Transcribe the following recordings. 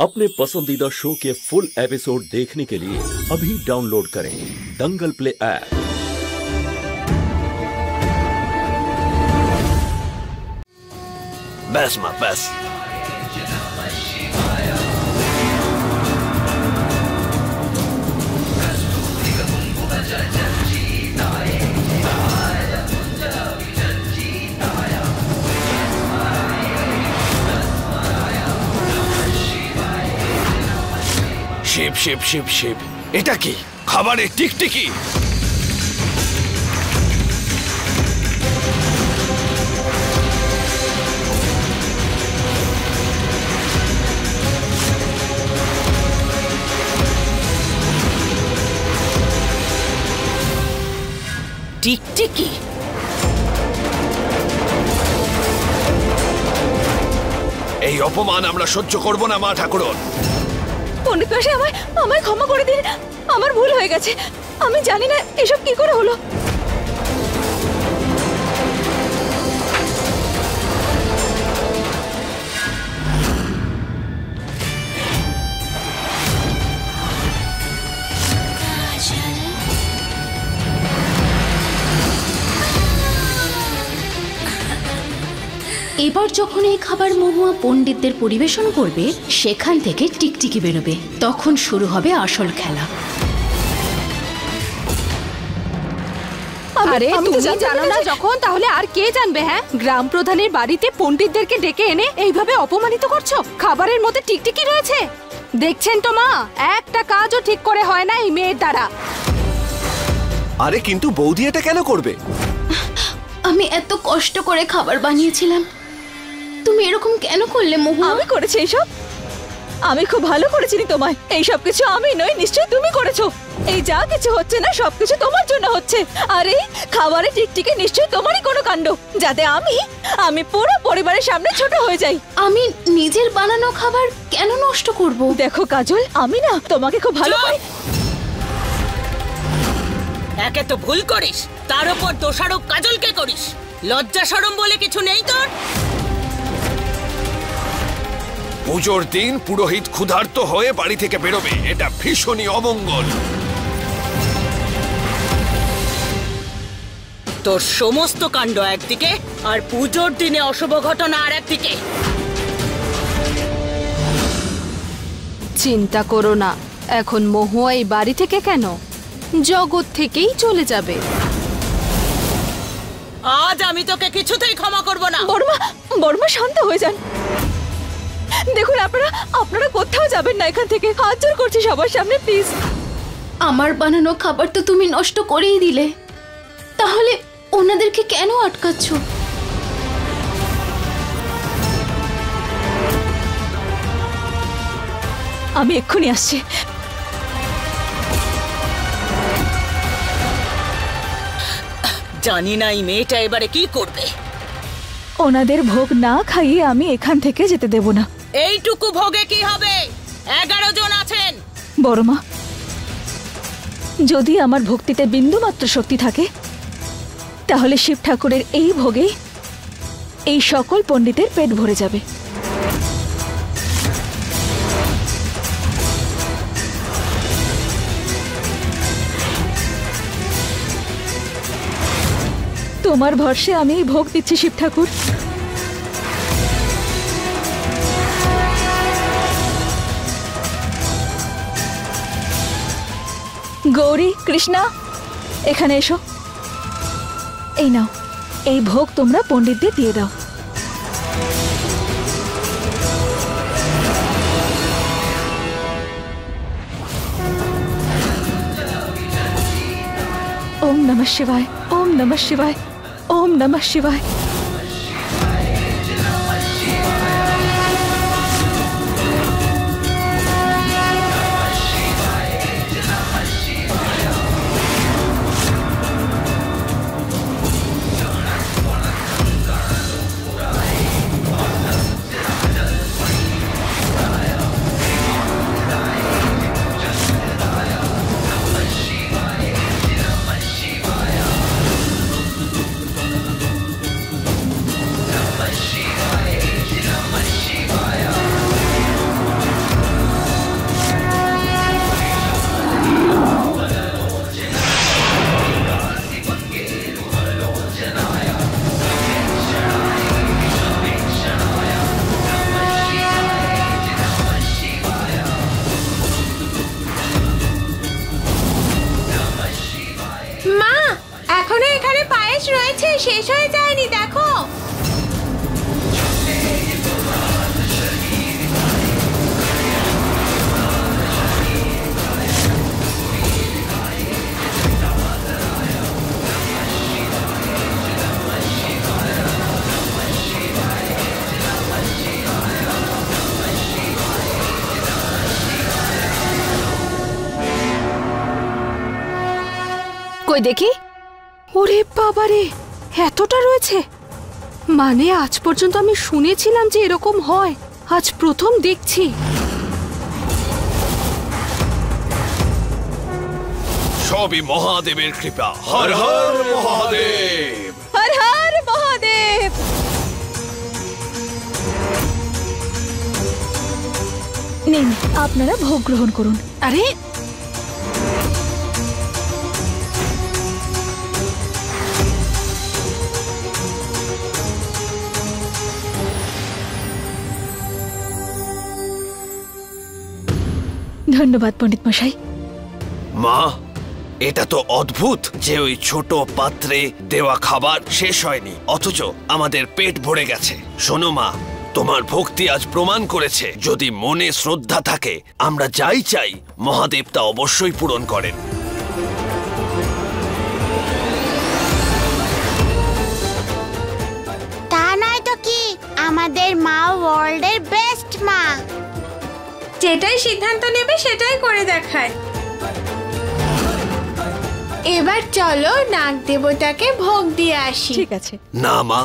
अपने पसंदीदा शो के फुल एपिसोड देखने के लिए अभी डाउनलोड करें दंगल प्ले ऐप। बस माँ बस। শিব শিব শিব শিব, এটা কি খাবারের টিকটিকি? টিকটিকি? এই অপমান আমরা সহ্য করব না মা ঠাকুরন। পণ্ডিত মশাই, আমায় ক্ষমা করে দিন, আমার ভুল হয়ে গেছে। আমি জানি না এসব কি করে হলো। এবার যখন এই খাবার মহুয়া পণ্ডিতদের পরিবেশন করবে, সেখান থেকে টিকটিকি বেরোবে। তখন শুরু হবে আসল খেলা। আরে তুমি জানো না যখন, তাহলে আর কে জানবে? হ্যাঁ, গ্রাম প্রধানের বাড়িতে পণ্ডিতদেরকে ডেকে এনে এইভাবে অপমানিত করছো। খাবারের মধ্যে টিকটিকি রয়েছে। দেখছেন তো মা, একটা কাজও ঠিক করে হয় না এই মেয়ের দ্বারা। আরে কিন্তু বৌদি এটা কেন করবে? আমি এত কষ্ট করে খাবার বানিয়েছিলাম, তুমি এরকম কেন করলে মহুয়া? আমি করেছি এইসব? আমি খুব ভালো করে চিনি তোমায়। এই সব কিছু আমি নই, নিশ্চয়ই তুমি করেছো। এই যা কিছু হচ্ছে না, সবকিছু তোমার জন্য হচ্ছে। আর এই খাবারে টিকটিকি নিশ্চয়ই তোমারই কোনো কাণ্ড, যাতে আমি পুরো পরিবারের সামনে ছোট হয়ে যাই। আমি নিজের বানানো খাবার কেন নষ্ট করব? দেখো কাজল, আমি না তোমাকে খুব ভালো করে। একে তো ভুল করিস, তার উপর দোষারোপ কাজলকে করিস। লজ্জা শরম বলে কিছু নেই তোর? পুজোর দিন পুরোহিত ক্ষুধার্ত হয়ে বাড়ি থেকে বেরোবে, এটা ভীষণই অমঙ্গল। তোর সমস্ত কাণ্ড একদিকে, আর পুজোর দিনে অশুভ ঘটনা আর একদিকে। চিন্তা করো না, এখন মহুয়া এই বাড়ি থেকে কেন, জগৎ থেকেই চলে যাবে। আজ আমি তোকে কিছুতেই ক্ষমা করব না। বর্মা শান্ত হয়ে যান। দেখুন, আপনারা কোথাও যাবেন না এখান থেকে। হাত জোর করছি সবার সামনে, প্লিজ। আমার বানানো খাবার তো তুমি নষ্ট করেই দিলে, তাহলে ওনাদেরকে কেন আটকাচ্ছ? আমি এক্ষুনি আসছি। জানি না এই মেয়েটা এবারে কি করবে। ওনাদের ভোগ না খাইয়ে আমি এখান থেকে যেতে দেব না। এইটুকু ভোগে কি হবে? 11 জন আছেন। বড়মা, যদি আমার ভক্তিতে বিন্দুমাত্র শক্তি থাকে, তাহলে শিব ঠাকুরের এই ভোগে এই সকল পণ্ডিতের পেট ভরে যাবে। তোমার ভরসে আমি এই ভোগ দিচ্ছি শিব ঠাকুর। গৌরী, কৃষ্ণা, এখানে এসো। এই নাও, এই ভোগ তোমরা পণ্ডিতদের দিয়ে দাও। ওম নমঃ শিবায়, ওম নমঃ শিবায়, ওম নমঃ শিবায়। শেষ হয়ে যায়নি, দেখো। কই দেখি। ওরে বাবারে, এতটা রয়েছে! মানে আজ পর্যন্ত আমি শুনেছিলাম যে এরকম হয়, আজ প্রথম দেখছি। সবই মহাদেবের কৃপা। হর হর মহাদেব। হর হর মহাদেব। নিন, আপনারা ভোগ গ্রহণ করুন। আরে ধন্যবাদ পণ্ডিত মশাই। মা, এটা তো অদ্ভুত যে ওই ছোট পাত্রে দেওয়া খাবার শেষ হয়নি, অথচ আমাদের পেট ভরে গেছে। শোনো মা, তোমার ভক্তি আজ প্রমাণ করেছে যদি মনে শ্রদ্ধা থাকে আমরা যাই চাই মহাদেব তা অবশ্যই পূরণ করেন। তা নয় তো কি, আমাদের মা ওয়ার্ল্ডের বেস্ট মা। যেটাই সিদ্ধান্ত নেবে সেটাই করে দেখায়। এবার চলো নাগ দেবতাকে ভোগ দিয়ে আসি। ঠিক আছে। না মা,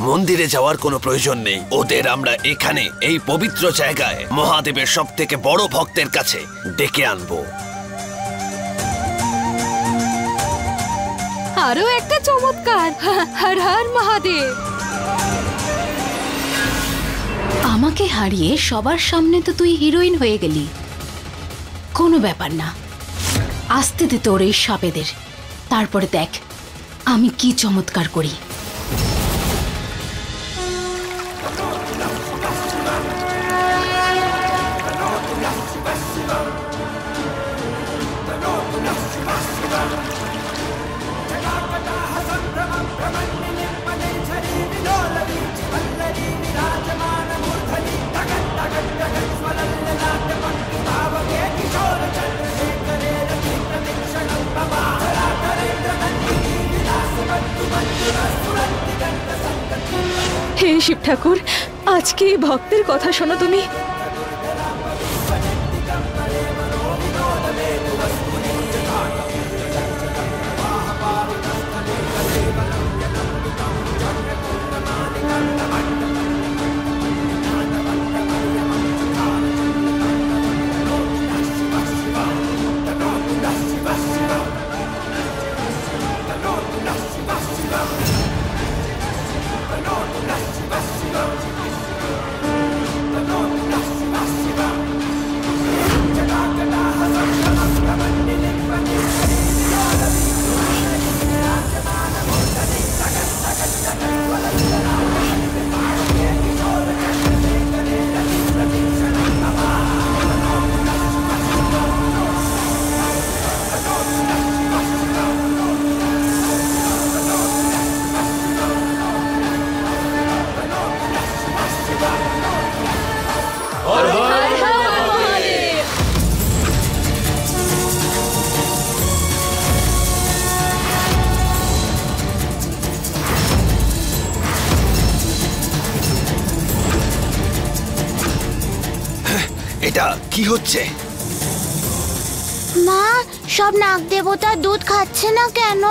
মন্দিরে যাওয়ার কোনো প্রয়োজন নেই। ওদের আমরা এখানে এই পবিত্র জায়গায় মহাদেবের সবথেকে বড় ভক্তের কাছে ডেকে আনবো। আরো একটা চমৎকার। হর হর মহাদেব। আমাকে হারিয়ে সবার সামনে তো তুই হিরোইন হয়ে গেলি। কোনো ব্যাপার না, আসতে দে তোর এই সাপেদের, তারপরে দেখ আমি কি চমৎকার করি। হে শিব ঠাকুর, আজকে এই ভক্তের কথা শোনো তুমি। এটা কি হচ্ছে? মা, সব নাগ দেবতা দুধ খাচ্ছে না কেন?